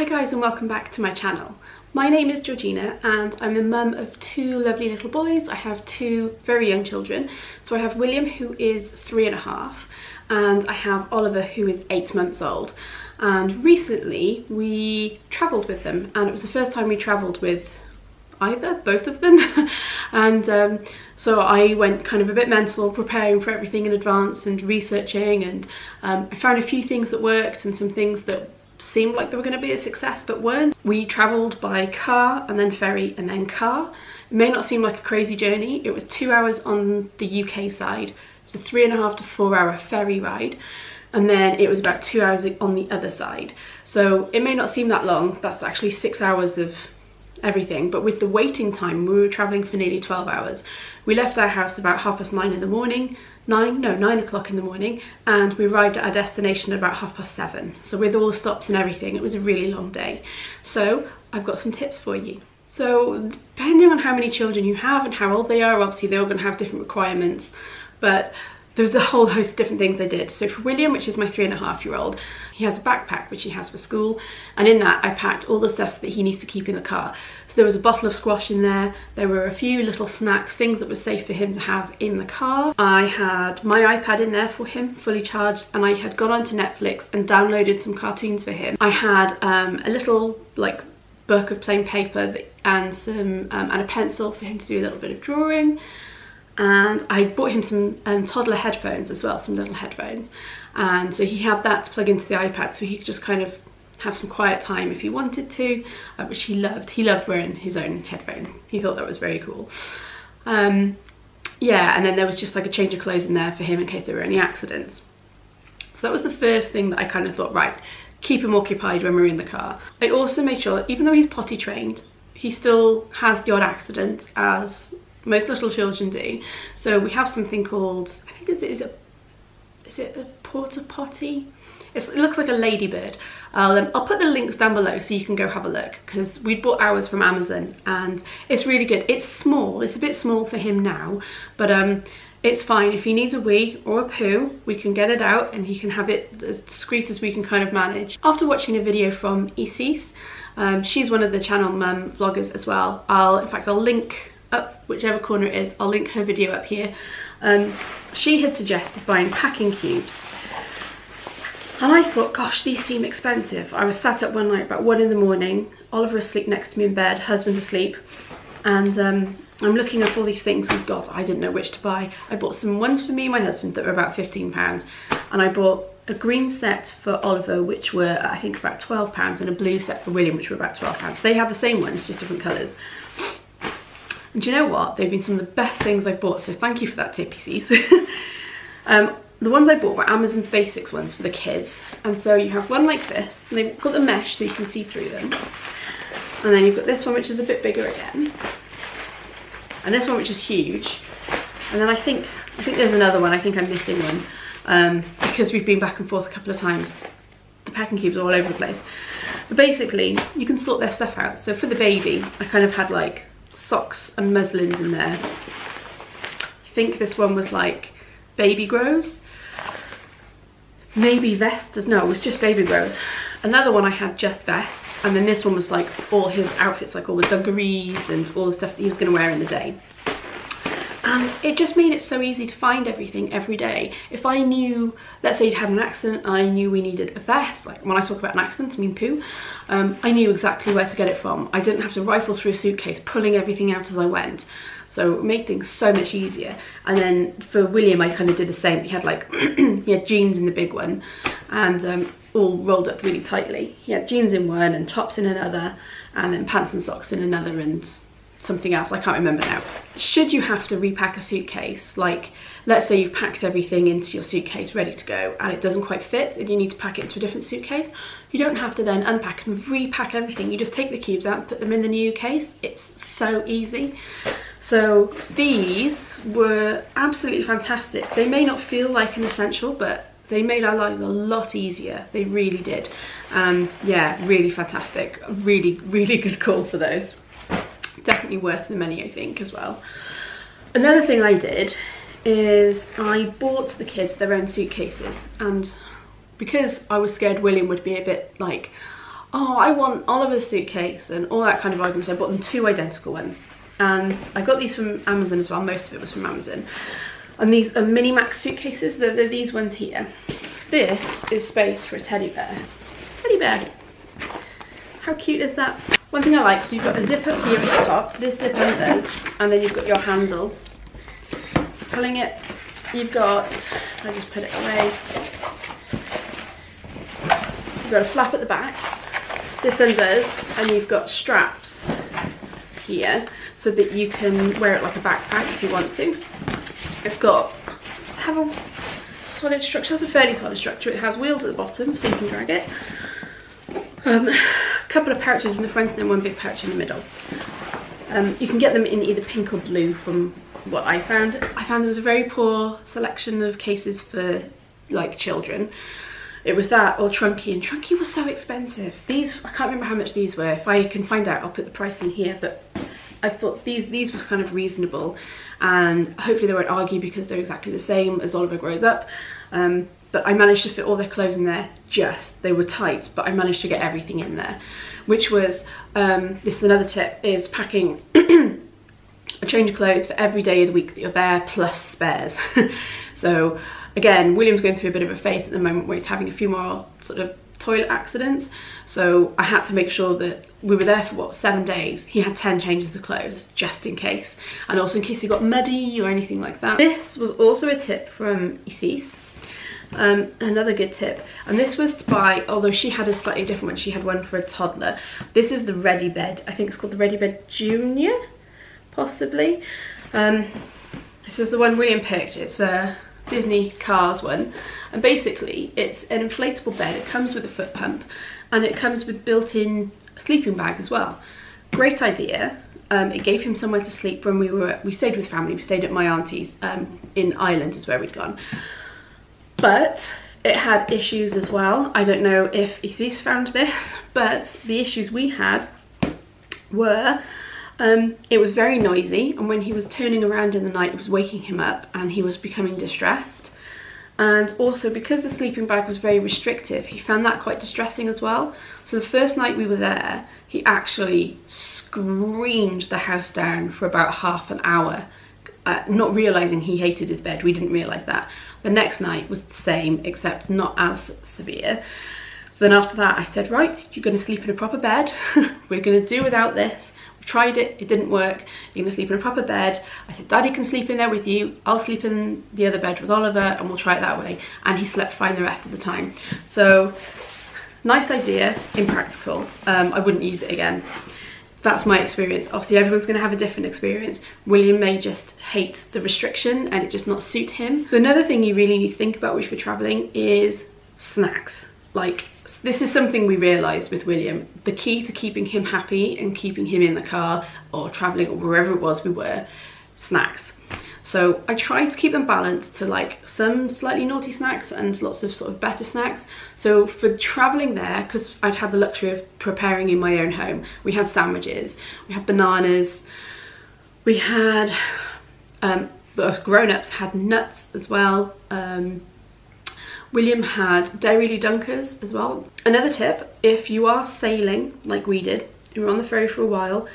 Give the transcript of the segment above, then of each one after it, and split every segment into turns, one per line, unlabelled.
Hi guys and welcome back to my channel. My name is Georgina and I'm the mum of two lovely little boys. I have two very young children. So I have William, who is 3.5, and I have Oliver, who is 8 months old. And recently we travelled with them, and it was the first time we travelled with both of them. And so I went kind of a bit mental, preparing for everything in advance and researching, and I found a few things that worked and some things that seemed like they were going to be a success but weren't. We travelled by car and then ferry and then car. It may not seem like a crazy journey. It was 2 hours on the UK side. It was a 3.5 to 4 hour ferry ride, and then it was about 2 hours on the other side. So it may not seem that long. That's actually 6 hours of everything, but with the waiting time, we were travelling for nearly 12 hours. We left our house about 9:30 in the morning, 9 o'clock in the morning, and we arrived at our destination at about 7:30. So with all the stops and everything, it was a really long day. So I've got some tips for you. So depending on how many children you have and how old they are, obviously they're all going to have different requirements, but there's a whole host of different things I did. So for William, which is my 3.5-year-old, he has a backpack which he has for school, and in that I packed all the stuff that he needs to keep in the car. So there was a bottle of squash in there, there were a few little snacks, things that were safe for him to have in the car. I had my iPad in there for him, fully charged, and I had gone onto Netflix and downloaded some cartoons for him. I had a little book of plain paper and a pencil for him to do a little bit of drawing. And I bought him some toddler headphones as well, some little headphones, and so he had that to plug into the iPad, so he could just kind of have some quiet time if he wanted to, which he loved. He loved wearing his own headphones. He thought that was very cool. Yeah, and then there was just like a change of clothes in there for him in case there were any accidents. So that was the first thing that I kind of thought, right, keep him occupied when we're in the car. I also made sure, even though he's potty trained, he still has the odd accident, as most little children do. So we have something called, I think is it a porta potty? It looks like a ladybird. I'll put the links down below so you can go have a look, because we bought ours from Amazon and it's really good. It's small, it's a bit small for him now, but it's fine. If he needs a wee or a poo, we can get it out and he can have it as discreet as we can kind of manage. After watching a video from Isis, she's one of the channel mum vloggers as well. In fact I'll link up whichever corner it is, I'll link her video up here. She had suggested buying packing cubes, and I thought, gosh, these seem expensive. I was sat up one night about 1 in the morning, Oliver asleep next to me in bed, husband asleep, and I'm looking up all these things, and God, I didn't know which to buy. I bought some ones for me and my husband that were about £15, and I bought a green set for Oliver, which were I think about £12, and a blue set for William, which were about £12. They have the same ones, just different colours. And do you know what? They've been some of the best things I've bought, so thank you for that tip, Isis. The ones I bought were Amazon's Basics ones for the kids. And so you have one like this, and they've got the mesh so you can see through them. And then you've got this one, which is a bit bigger again. And this one, which is huge. And then I think there's another one. I think I'm missing one, because we've been back and forth a couple of times. The packing cubes are all over the place. But basically, you can sort their stuff out. So for the baby, I kind of had like socks and muslins in there. I think this one was like baby grows, maybe vests. No, it was just baby grows. Another one I had just vests, and then this one was like all his outfits, like all the dungarees and all the stuff that he was going to wear in the day. And it just made it so easy to find everything every day. If I knew, let's say he'd had an accident, I knew we needed a vest. Like when I talk about an accident, I mean poo. I knew exactly where to get it from. I didn't have to rifle through a suitcase, pulling everything out as I went. So it made things so much easier. And then for William, I kind of did the same. He had like, he had jeans in the big one, and all rolled up really tightly. He had jeans in one and tops in another, and then pants and socks in another, and something else, I can't remember now. Should you have to repack a suitcase, like let's say you've packed everything into your suitcase ready to go and it doesn't quite fit and you need to pack it into a different suitcase, you don't have to then unpack and repack everything. You just take the cubes out and put them in the new case. It's so easy. So these were absolutely fantastic. They may not feel like an essential, but they made our lives a lot easier. They really did. Yeah, really fantastic. Really, really good call for those. Definitely worth the money, I think, as well. Another thing I did is I bought the kids their own suitcases, and because I was scared William would be a bit like, oh, I want Oliver's suitcase and all that kind of arguments. I bought them 2 identical ones. And I got these from Amazon as well. Most of it was from Amazon. And these are Mini Max suitcases. They're these ones here. This is space for a teddy bear. Teddy bear. How cute is that? One thing I like, so you've got a zip up here at the top. This zip undoes. And then you've got your handle. Pulling it, you've got, I just put it away. You've got a flap at the back. This undoes. And you've got straps here, so that you can wear it like a backpack if you want to. It's got a solid structure. It's a fairly solid structure. It has wheels at the bottom, so you can drag it. A couple of pouches in the front and then one big pouch in the middle. You can get them in either pink or blue from what I found. I found there was a very poor selection of cases for like children. It was that or Trunky, and Trunky was so expensive. These, I can't remember how much these were. If I can find out, I'll put the price in here, but I thought these was kind of reasonable, and hopefully they won't argue because they're exactly the same as Oliver grows up. But I managed to fit all their clothes in there. They were tight, but I managed to get everything in there, which was, this is another tip, is packing a change of clothes for every day of the week that you're there, plus spares. So again, William's going through a bit of a phase at the moment where he's having a few more sort of toilet accidents. So I had to make sure that we were there for, what, 7 days. He had 10 changes of clothes, just in case. And also in case he got muddy or anything like that. This was also a tip from Isis. Another good tip. And this was to buy, although she had a slightly different one. She had one for a toddler. This is the Ready Bed. I think it's called the Ready Bed Junior, possibly. This is the one William picked. It's a Disney Cars one, and basically it's an inflatable bed. It comes with a foot pump and it comes with built-in sleeping bag as well. Great idea. It gave him somewhere to sleep when we stayed with family. We stayed at my auntie's in Ireland is where we'd gone, but it had issues as well. I don't know if Isis found this, but the issues we had were it was very noisy, and when he was turning around in the night it was waking him up and he was becoming distressed. And also because the sleeping bag was very restrictive, he found that quite distressing as well. So the first night we were there, he actually screamed the house down for about half an hour, not realising he hated his bed. We didn't realise that. The next night was the same, except not as severe. So then after that I said, right, you're going to sleep in a proper bed. We're going to do without this. Tried it, it didn't work. You're gonna sleep in a proper bed. I said, Daddy can sleep in there with you. I'll sleep in the other bed with Oliver and we'll try it that way. And he slept fine the rest of the time. So nice idea, impractical. I wouldn't use it again. That's my experience. Obviously everyone's gonna have a different experience. William may just hate the restriction and it just not suit him. So another thing you really need to think about if you're traveling is snacks. Like, this is something we realised with William. The key to keeping him happy and keeping him in the car or travelling or wherever it was we were, snacks. So I tried to keep them balanced to like some slightly naughty snacks and lots of sort of better snacks. So for travelling there, because I'd had the luxury of preparing in my own home, we had sandwiches, we had bananas, we had, us grown-ups had nuts as well. William had Dairy Dunkers as well. Another tip, if you are sailing like we did, we were on the ferry for a while,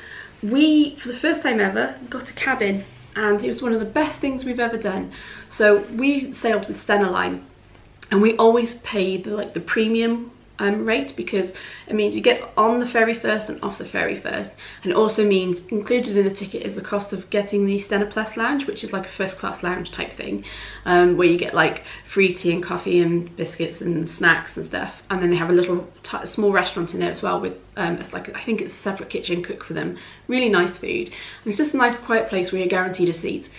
we, for the first time ever, got a cabin, and it was one of the best things we've ever done. So we sailed with Stena Line, and we always paid the premium rate, because it means you get on the ferry first and off the ferry first, and it also means included in the ticket is the cost of getting the Stena Plus lounge, which is like a first class lounge type thing, where you get like free tea and coffee and biscuits and snacks and stuff, and then they have a little small restaurant in there as well with it's like, I think it's a separate kitchen cook for them. Really nice food, and it's just a nice quiet place where you're guaranteed a seat.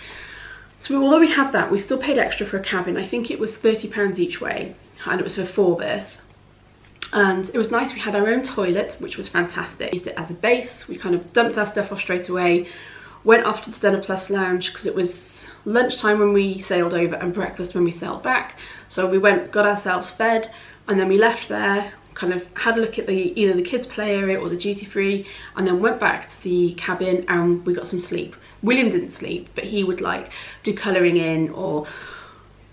So although we had that, we still paid extra for a cabin. I think it was £30 each way, and it was for 4 berths. And it was nice. We had our own toilet, which was fantastic. We used it as a base. We kind of dumped our stuff off straight away, went off to the Stena Plus lounge because it was lunchtime when we sailed over and breakfast when we sailed back. So we went, got ourselves fed, and then we left there, kind of had a look at either the kids play area or the duty free, and then went back to the cabin and we got some sleep. William didn't sleep, but he would like do colouring in or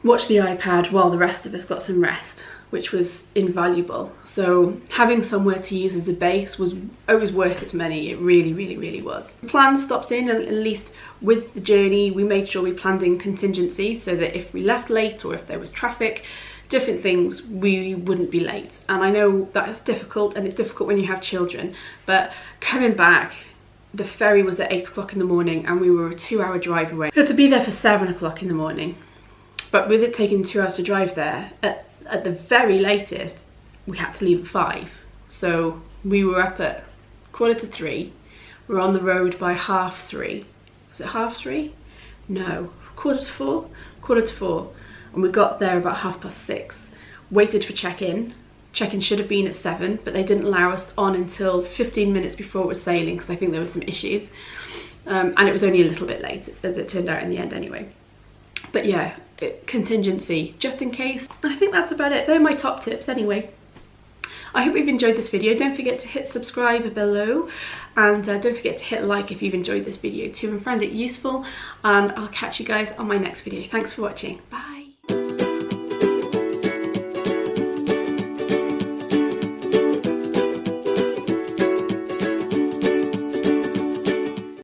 watch the iPad while the rest of us got some rest, which was invaluable. So having somewhere to use as a base was always worth its money. It really was. Plan stops in, and at least with the journey we made sure we planned in contingency so that if we left late or if there was traffic, different things, we wouldn't be late. And I know that's difficult, and it's difficult when you have children, but coming back, the ferry was at 8 o'clock in the morning and we were a 2-hour drive away. We had to be there for 7 o'clock in the morning. But with it taking 2 hours to drive there, at the very latest, we had to leave at 5. So we were up at 2:45. We were on the road by 3:30. Was it 3:30? No, 4:45? 4:45. And we got there about 6:30. Waited for check-in. Check-in should have been at 7, but they didn't allow us on until 15 minutes before it was sailing because I think there were some issues. And it was only a little bit late, as it turned out in the end anyway. But yeah, contingency, just in case. I think that's about it. They're my top tips anyway. I hope you've enjoyed this video. Don't forget to hit subscribe below, and don't forget to hit like if you've enjoyed this video too and find it useful. And I'll catch you guys on my next video. Thanks for watching. Bye.